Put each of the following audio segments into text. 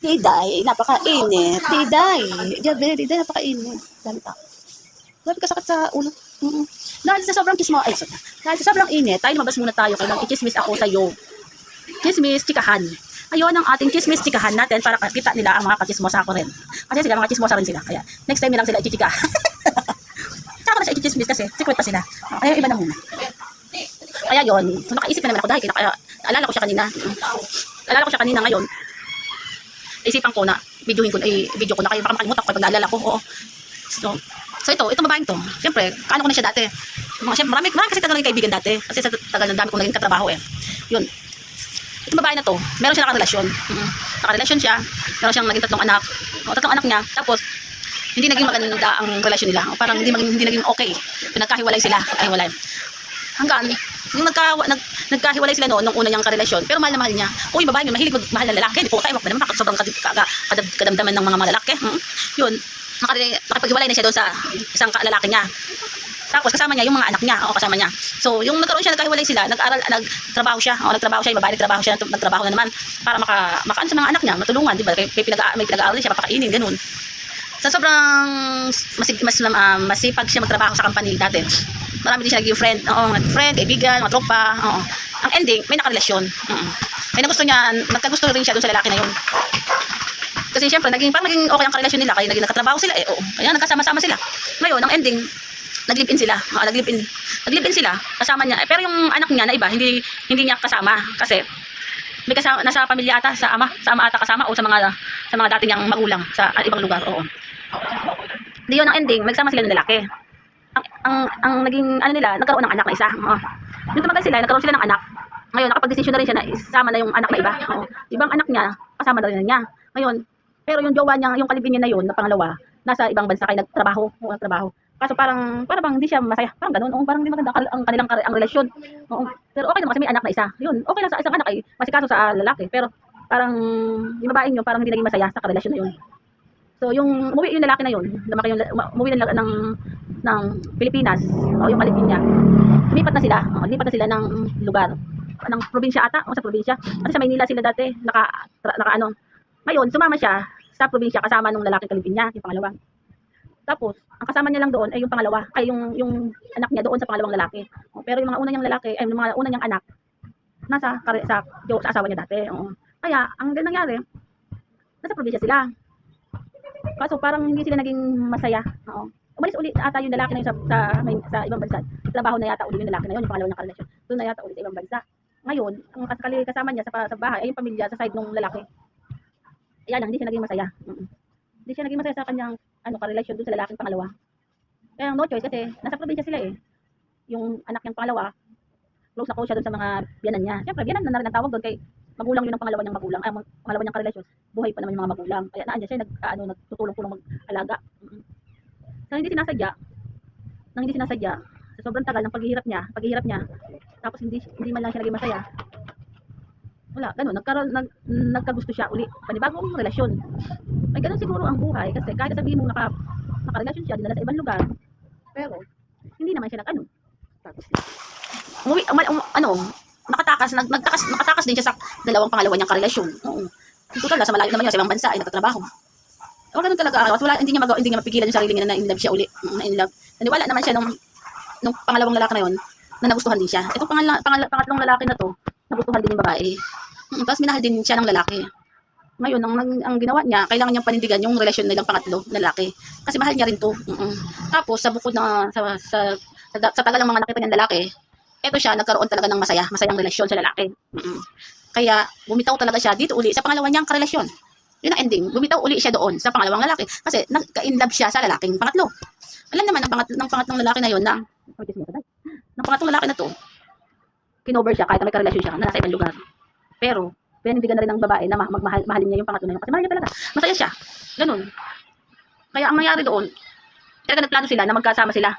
Diday, napakainit. Diday. Diyabe, Diday, napakainit. Dami pa. Grabe kasakit sa ulo. Dahil sa sobrang kismo, ay, sorry. Dahil sa sobrang init, tayo lumabas muna tayo. Kailang i-chismis ako sa'yo. Chismis, chikahan. Ayun ang ating chismis, chikahan natin para kita nila ang mga kachismosa ako rin. Kasi sila, mga chismosa rin sila. Kaya, next time nilang sila i-chika. Tsaka na siya i-chismis kasi, secret pa sila. Kaya, iba na muna. Kaya yun, so nakaisip na naman ako dahil kaya, alala ko siya kanina. Alala ko siya kanina ngayon. Isipan ko na, video ko na kayo, baka makalimutan ko kapag naalala ko. Oo. So itong babaeng to, siyempre, kaano ko na siya dati. Siyempre, marami kasi tagal naging kaibigan dati. Kasi sa tagal ng dami kong naging katrabaho eh. Yun. Itong babae na to, meron siya nakarelasyon. Nakarelasyon siya, meron siyang naging tatlong anak niya. Tapos, hindi naging maganda ang relasyon nila. O parang hindi naging okay. Pinagkahiwalay sila, hiwalay. Hanggang, yung nagkahiwalay sila noon, nung una niyang karelasyon, pero mahal na mahal niya. Uy, babae, mahilig magmahal ng lalaki. Hindi po tayo, naman sobrang kadamdaman ng mga lalaki. Yun, nakapaghiwalay na siya doon sa isang lalaki niya. Tapos kasama niya yung mga anak niya, kasama niya. So, yung nagkaroon siya, nagkahiwalay sila, nagtrabaho siya, yung babae nagtrabaho na naman para makaan sa mga anak niya, matulungan, di ba? May pinag-aaral siya, papakainin, ganun. Sa sobrang masipag siya magtrabaho sa company dati. Marami din siya naging friend, kaibigan, mga tropa. Ang ending, may nakarelasyon. May nagkagusto rin siya doon sa lalaki na yun. Kasi siyempre, parang naging okay ang karelasyon nila, kaya naging nagkatrabaho sila, kaya nagkasama-sama sila. Ngayon, ang ending, nag-live-in sila. Nag-live-in sila, kasama niya. Pero yung anak niya na iba, hindi niya kasama. Kasi, may kasama, nasa pamilya ata, sa ama ata kasama, o sa mga dati niyang magulang, sa ibang lugar, Di yun ang ending, magsama sila ng lalaki. Ang naging nila, nagkaroon ng anak na isa. Nung tumagal sila, nagkaroon sila ng anak. Ngayon, nakapag-desisyon na rin siya na isama na yung anak na iba. Ibang anak niya, kasama na rin niya. Ngayon, pero yung jowa niya, yung kalibin niya na yun, na pangalawa, nasa ibang bansa kayo nagtrabaho. Kaso parang hindi siya masaya. Parang ganun. Parang hindi maganda ang kanilang relasyon. Pero okay naman kasi may anak na isa. Yun, okay lang sa isang anak ay masikaso sa lalaki. Pero parang yung babae niyo, parang hindi naging masaya sa relasyon na yun. So yung umuwi yung lalaki na yun, umuwi ng Pilipinas, yung kalibin niya. Lipat na sila ng lugar, ng probinsya ata, sa probinsya. Kasi sa Maynila sila dati, Ngayon, sumama siya sa probinsya kasama nung lalaking kalibin niya, yung pangalawa. Tapos, ang kasama niya lang doon ay yung pangalawa, ay yung anak niya doon sa pangalawang lalaki. Pero yung mga una niyang lalaki, ay yung mga una niyang anak, nasa asawa niya dati. Kaya, ang nangyari, nasa probinsya sila. Kaso parang hindi sila naging masaya. Umalis ulit ata yung lalaki na yun sa ibang bansa. Trabaho na yata ulit yung lalaki na yun, yung pangalawa ng karelasyon. Doon na yata ulit sa ibang bansa. Ngayon, ang kasama niya sa bahay ay yung pamilya sa side ng lalaki. Kaya lang, hindi siya naging masaya. Hindi siya naging masaya sa kanyang karelasyon doon sa lalaking pangalawa. Kaya no choice kasi nasa probinsya sila eh. Yung anak niyang pangalawa, close na close siya doon sa mga biyanan niya. Siyempre, biyanan na rin ang tawag doon kay magulang yun ang pangalawa niyang magulang. Ay, pangalawa niyang karelasyon, buhay pa naman yung mga magulang. Kaya naandyan siya, nagtutulong-tulong mag-alaga. So, hindi sinasadya, sa sobrang tagal ng paghihirap niya, tapos hindi man lang siya naging masaya. Wala, ganun, nagkagusto siya uli, panibagong relasyon. Ay, ganun siguro ang buhay, kasi kahit sabihin mo nakarelasyon siya, dinala sa ibang lugar, pero, hindi naman siya nakatakas din siya sa pangalawa niyang karelasyon. Total, sa malayo naman yun, sa ibang bansa, ay nagtatrabaho. O ganun talaga, hindi niya mapigilan yung sarili niya na in-love siya uli. Naniwala naman siya nung pangalawang lalaki na yun, na nagustuhan din siya. Itong pangatlong lalaki na to, nagustuhan din yung babae. Tapos minahal din siya ng lalaki. Ngayon, ang ginawa niya, kailangan niyang panindigan yung relasyon nilang pangatlo na lalaki. Kasi mahal niya rin to. Tapos, sa bukod na sa tagal ng mga nakita niyang lalaki, eto siya, nagkaroon talaga ng masayang relasyon sa lalaki. Kaya, bumitaw talaga siya dito uli sa pangalawa niyang karelasyon. Yun ang ending, bumitaw uli siya doon sa pangalawang lalaki. Kasi, nagka-inlove siya sa lalaking pangatlo. Alam naman, ng pangatlong lalaki na yun ng pangatlong lalaki na to, kinover siya kahit may karelasyon siya na nasa ibang lugar. Pero, pinindigan na rin ng babae na mahalin niya yung pangatlo na yun. Kasi mahal niya talaga. Masaya siya. Ganun. Kaya ang nangyari doon, talaga nagplano sila na magkasama sila.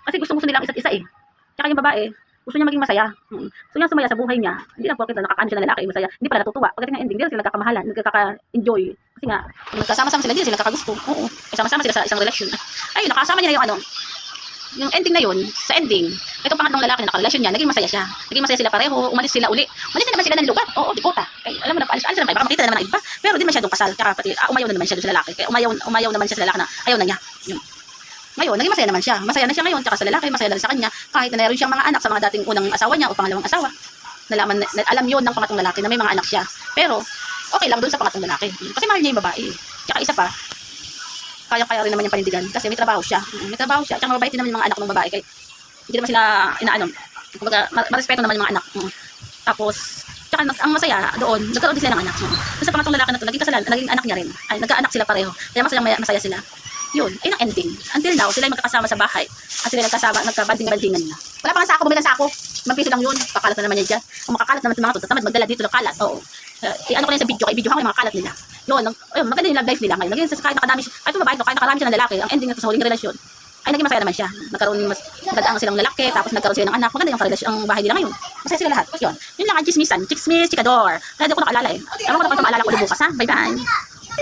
Kasi gusto nila isa't isa eh. Tsaka yung babae, gusto niya maging masaya. Gusto niya sumaya sa buhay niya. Hindi lang porket nakakaano siya ng lalaki, masaya. Hindi pala natutuwa. Pagdating ng ending, hindi sila nagkakamahalan, nagkaka-enjoy. Kasi nga, kung nagkasama-sama sila, hindi sila nakakagusto. Kasama-sama sila sa isang relasyon. Ayun, nakasama niya na yung yung ending na yun, sa ending, itong pangatlong lalaki na nakarelasyon niya, naging masaya siya. Naging masaya sila pareho, umalis sila uli. Umalis naman sila ng lugar. Oo, di kota. Kaya alam mo na, alis naman, baka makita naman ang iba. Pero di masyadong kasal. Kaya pati, umayaw na naman siya doon sa lalaki. Kaya umayaw naman siya sa lalaki na ayaw na niya. Yun. Ngayon, naging masaya naman siya. Masaya na siya ngayon, tsaka sa lalaki, masaya na rin sa kanya. Kahit na meron siyang mga anak sa mga dating unang asawa niya o pangalawang asawa. Nalaman, alam yun ng pangatlong lalaki na may mga anak siya. Pero, okay lang doon sa pangatlong lalaki. Kasi mahal niya yung babae. Tsaka isa pa, kaya rin naman yung panindigan kasi may trabaho siya. May trabaho siya. Tsaka mabait din naman yung mga anak ng babae. Kaya hindi naman sila inaano. Kumbaga, marespeto naman yung mga anak. Tapos, tsaka ang masaya doon, nagkaroon din sila ng anak. Kasi sa pangatlong lalaki na to, naging kasalan, naging anak niya rin. Ay, nagkaanak sila pareho. Kaya masaya sila. Yun, ayun ang ending. Until now, sila yung magkakasama sa bahay. At sila nagkabanding-bandingan na. Wala pa nga sako, bumili ng sako. Magpiso lang yun. Kakalat na naman yan dyan. Kung makakalat naman itong mga to, tamad magdala dito ng kalat. Oo. Ano ko na yun sa video, kay video ko yung mga kalat nila. Yun, maganda yung love life nila ngayon. Naging kahit nakadami siya, kahit babae to, kahit nakarami siya ng lalaki, ang ending nito sa huling relasyon, ay naging masaya naman siya. Nagkaroon mas maganda silang lalaki, tapos nagkaroon sila ng anak. Maganda yung relasyon, ang bahay nila ngayon. Masaya sila lahat. Yun lang ang chismisan, chismis, chikador. Kaya di ko nakalala eh. Ewan ko na kung ito maalala ko ulit bukas ha. Bye bye.